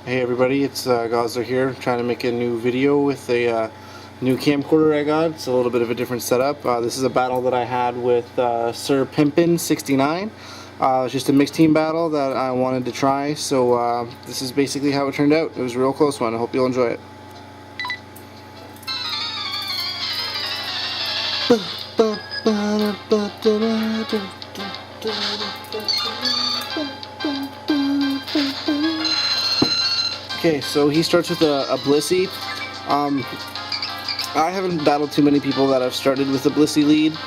Hey everybody, it's Gozzler here, trying to make a new video with a new camcorder I got. It's a little bit of a different setup. This is a battle that I had with sippimpin 69. It's just a mixed team battle that I wanted to try, so this is basically how it turned out. It was a real close one. I hope you'll enjoy it. Okay, so he starts with a Blissey. I haven't battled too many people that have started with a Blissey lead.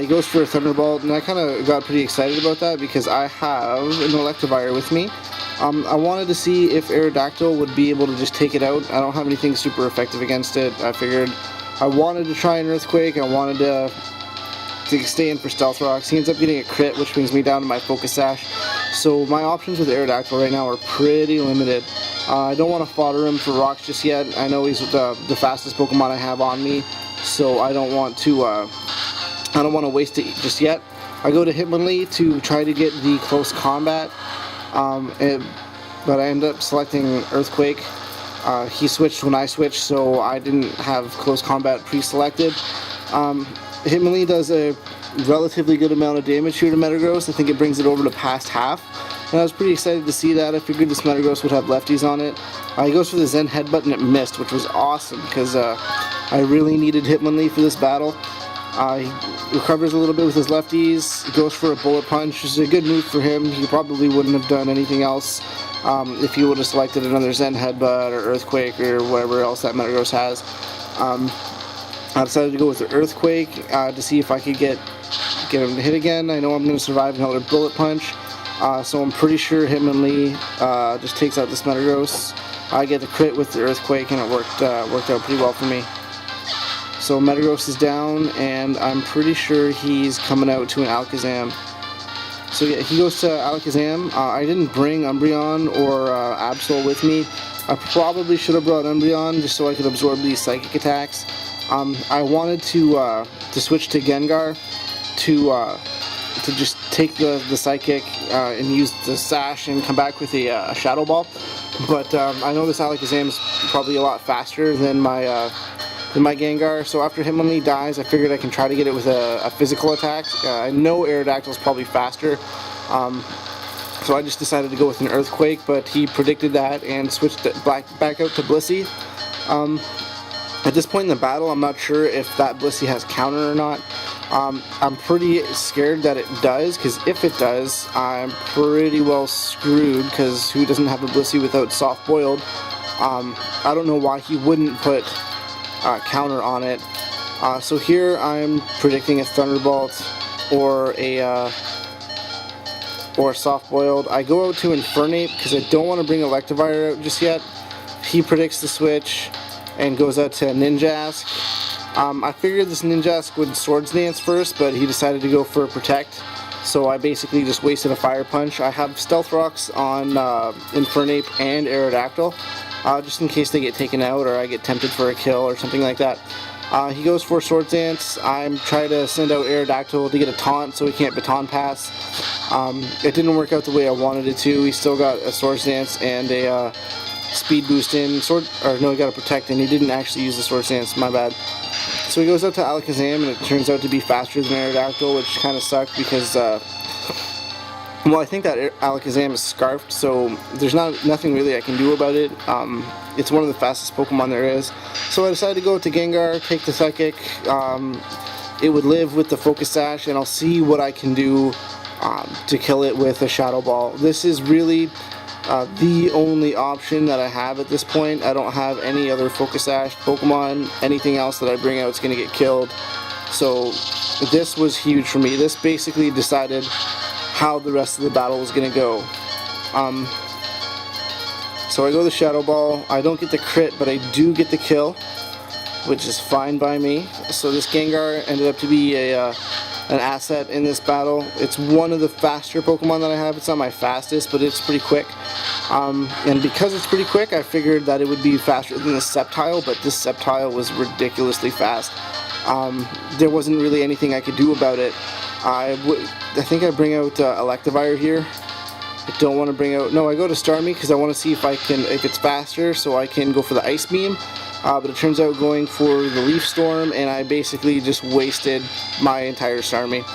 He goes for a Thunderbolt, and I kind of got pretty excited about that because I have an Electivire with me. I wanted to see if Aerodactyl would be able to just take it out. I don't have anything super effective against it. I figured I wanted to try an Earthquake. I wanted to stay in for Stealth Rocks. He ends up getting a crit, which brings me down to my Focus Sash. So my options with Aerodactyl right now are pretty limited. I don't want to fodder him for rocks just yet. I know he's the fastest Pokemon I have on me, so I don't want to waste it just yet. I go to Hitmonlee to try to get the close combat, but I end up selecting Earthquake. He switched when I switched, so I didn't have close combat pre-selected. Hitmonlee does a relatively good amount of damage here to Metagross. I think it brings it over to past half. And I was pretty excited to see that. I figured this Metagross would have lefties on it. He goes for the Zen Headbutt and it missed, which was awesome because I really needed Hitmonlee for this battle. He recovers a little bit with his lefties. He goes for a Bullet Punch, which is a good move for him. He probably wouldn't have done anything else if he would have selected another Zen Headbutt or Earthquake or whatever else that Metagross has. I decided to go with the Earthquake to see if I could get him to hit again. I know I'm going to survive another Bullet Punch. So I'm pretty sure Hitmonlee just takes out this Metagross. I get the crit with the Earthquake, and it worked out pretty well for me. So Metagross is down, and I'm pretty sure he's coming out to an Alakazam. So yeah, he goes to Alakazam. I didn't bring Umbreon or Absol with me. I probably should have brought Umbreon just so I could absorb these psychic attacks. I wanted to switch to Gengar to just take the Psychic and use the Sash and come back with a Shadow Ball. But I know this Alakazam is probably a lot faster than my Gengar, so after Hitmonlee dies, I figured I can try to get it with a physical attack. I know Aerodactyl is probably faster, so I just decided to go with an Earthquake, but he predicted that and switched it back out to Blissey. At this point in the battle, I'm not sure if that Blissey has counter or not. I'm pretty scared that it does, because if it does, I'm pretty well screwed, because who doesn't have a Blissey without Soft Boiled? I don't know why he wouldn't put counter on it. So here I'm predicting a Thunderbolt or a Soft Boiled. I go out to Infernape because I don't want to bring Electivire out just yet. He predicts the switch and goes out to Ninjask. I figured this Ninjask would Swords Dance first, but he decided to go for a Protect, so I basically just wasted a Fire Punch. I have Stealth Rocks on Infernape and Aerodactyl, just in case they get taken out or I get tempted for a kill or something like that. He goes for Swords Dance. I'm trying to send out Aerodactyl to get a Taunt so he can't Baton Pass. It didn't work out the way I wanted it to. He still got a Swords Dance and a Speed Boost in. He got a Protect and he didn't actually use the Swords Dance, my bad. So he goes out to Alakazam, and it turns out to be faster than Aerodactyl, which kind of sucked because, well, I think that Alakazam is Scarfed, so there's nothing really I can do about it. It's one of the fastest Pokemon there is. So I decided to go to Gengar, take the Psychic. It would live with the Focus Sash, and I'll see what I can do to kill it with a Shadow Ball. This is really the only option that I have at this point. I don't have any other Focus Sash Pokemon. Anything else that I bring out is going to get killed. So this was huge for me. This basically decided how the rest of the battle was going to go. So I go to Shadow Ball. I don't get the crit, but I do get the kill, which is fine by me. So this Gengar ended up to be an asset in this battle. It's one of the faster Pokemon that I have. It's not my fastest, but it's pretty quick. And because it's pretty quick, I figured that it would be faster than the Sceptile, but this Sceptile was ridiculously fast. There wasn't really anything I could do about it. I think I bring out Electivire here. I don't want to bring out, no, I go to Starmie because I want to see if it's faster, so I can go for the Ice Beam. But it turns out going for the Leaf Storm, and I basically just wasted my entire Starmie.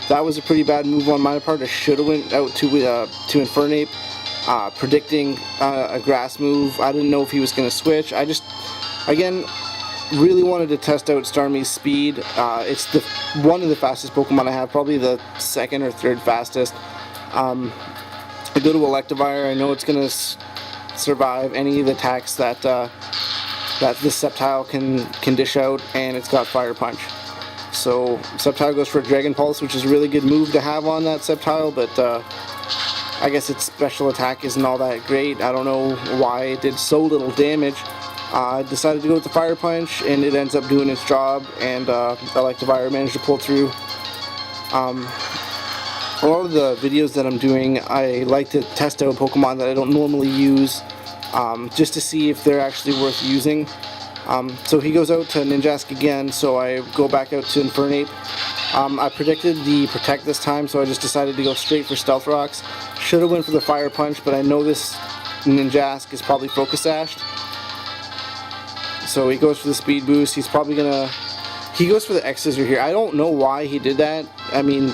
That was a pretty bad move on my part. I should have went out to Infernape, predicting a grass move. I didn't know if he was going to switch. I just, again, really wanted to test out Starmie's speed. It's one of the fastest Pokemon I have, probably the second or third fastest. I go to Electivire. I know it's going to survive any of the attacks that this Sceptile can dish out, and it's got Fire Punch. So Sceptile goes for a Dragon Pulse, which is a really good move to have on that Sceptile, but I guess its special attack isn't all that great. I don't know why it did so little damage. I decided to go with the Fire Punch, and it ends up doing its job, and Electivire managed to pull through. A lot of the videos that I'm doing, I like to test out Pokemon that I don't normally use, just to see if they're actually worth using. So he goes out to Ninjask again, so I go back out to Infernape. I predicted the Protect this time, so I just decided to go straight for Stealth Rocks. Should have went for the Fire Punch, but I know this Ninjask is probably Focus Sashed. So he goes for the Speed Boost. He's probably gonna... He goes for the X-Scissor here. I don't know why he did that. I mean,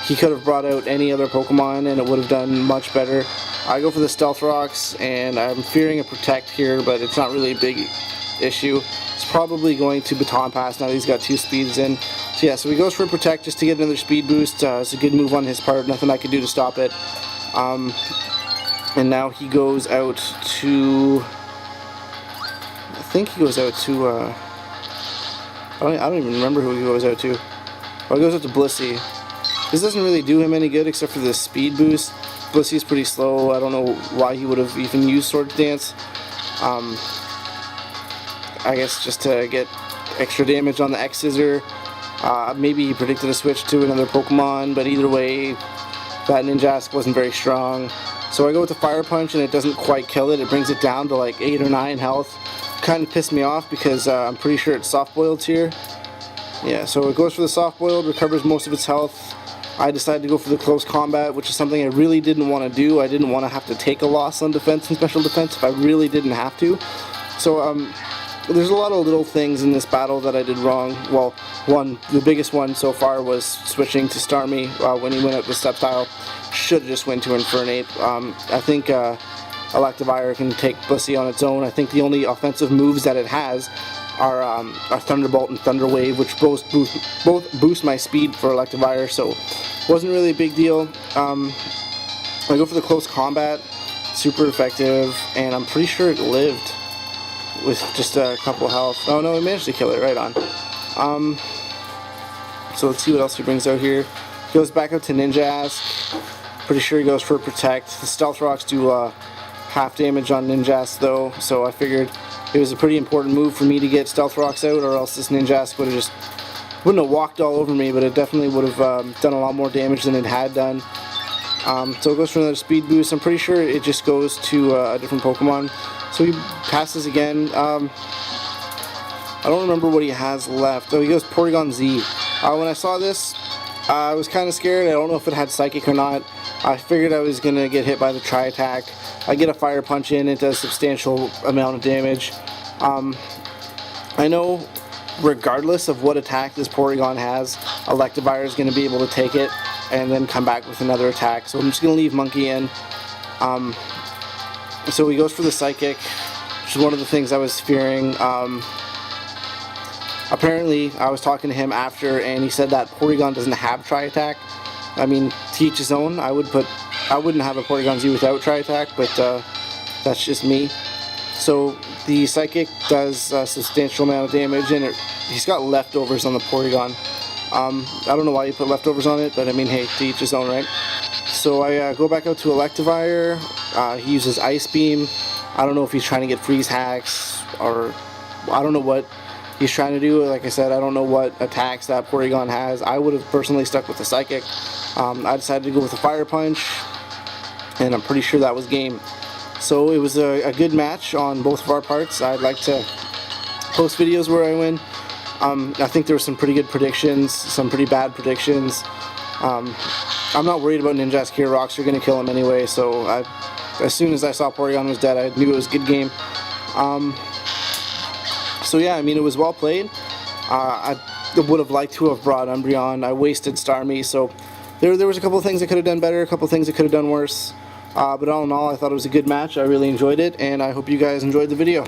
he could have brought out any other Pokemon and it would have done much better. I go for the Stealth Rocks, and I'm fearing a Protect here, but it's not really a big issue. It's probably going to Baton Pass now that he's got 2 speeds in. So yeah, so he goes for a Protect just to get another speed boost. It's a good move on his part, nothing I could do to stop it. And now he goes out to... I think he goes out to... I don't even remember who he goes out to. Oh, he goes out to Blissey. This doesn't really do him any good except for the speed boost. Blissey's pretty slow. I don't know why he would have even used Swords Dance. I guess just to get extra damage on the X-Scissor. Maybe he predicted a switch to another Pokemon, but either way, that Ninjask wasn't very strong. So I go with the Fire Punch, and it doesn't quite kill it. It brings it down to like 8 or 9 health. Kind of pissed me off because I'm pretty sure it's soft-boiled here. Yeah, so it goes for the soft-boiled, recovers most of its health. I decided to go for the close combat, which is something I really didn't want to do. I didn't want to have to take a loss on defense and special defense if I really didn't have to. So there's a lot of little things in this battle that I did wrong. Well, the biggest one so far was switching to Starmie when he went out with Sceptile. Should have just went to Infernape. I think Electivire can take Blissey on its own. I think the only offensive moves that it has are Thunderbolt and Thunder Wave, which both boost my speed for Electivire, so wasn't really a big deal. I go for the close combat, super effective, and I'm pretty sure it lived with just a couple health. Oh no, it managed to kill it right on. So let's see what else he brings out here. He goes back up to Ninjask. Pretty sure he goes for Protect. The Stealth Rocks do half damage on Ninjask though, so I figured it was a pretty important move for me to get Stealth Rocks out, or else this Ninjask wouldn't have walked all over me, but it definitely would have done a lot more damage than it had done. So it goes for another speed boost. I'm pretty sure it just goes to a different Pokemon. So he passes again. I don't remember what he has left. Oh, he goes Porygon Z. When I saw this, I was kind of scared. I don't know if it had Psychic or not. I figured I was going to get hit by the Tri-Attack. I get a Fire Punch in, it does substantial amount of damage. I know regardless of what attack this Porygon has, Electivire is going to be able to take it and then come back with another attack. So I'm just going to leave Monkey in. So he goes for the Psychic, which is one of the things I was fearing. Apparently, I was talking to him after, and he said that Porygon doesn't have Tri-Attack. I mean, to each his own. I wouldn't have a Porygon Z without Tri-Attack, but that's just me. So the Psychic does a substantial amount of damage, and he's got leftovers on the Porygon. I don't know why you put leftovers on it, but I mean, hey, to each his own, right? So I go back out to Electivire. He uses Ice Beam. I don't know if he's trying to get Freeze Hacks, or I don't know what he's trying to do. Like I said, I don't know what attacks that Porygon has. I would have personally stuck with the Psychic. I decided to go with the Fire Punch, and I'm pretty sure that was game. So it was a good match on both of our parts. I'd like to post videos where I win. I think there were some pretty good predictions, some pretty bad predictions. I'm not worried about Ninjask here. Rocks are going to kill him anyway, so as soon as I saw Porygon was dead, I knew it was a good game. So yeah, I mean, it was well played. I would have liked to have brought Umbreon. I wasted Starmie, so there was a couple of things I could have done better, a couple of things I could have done worse. But all in all, I thought it was a good match. I really enjoyed it, and I hope you guys enjoyed the video.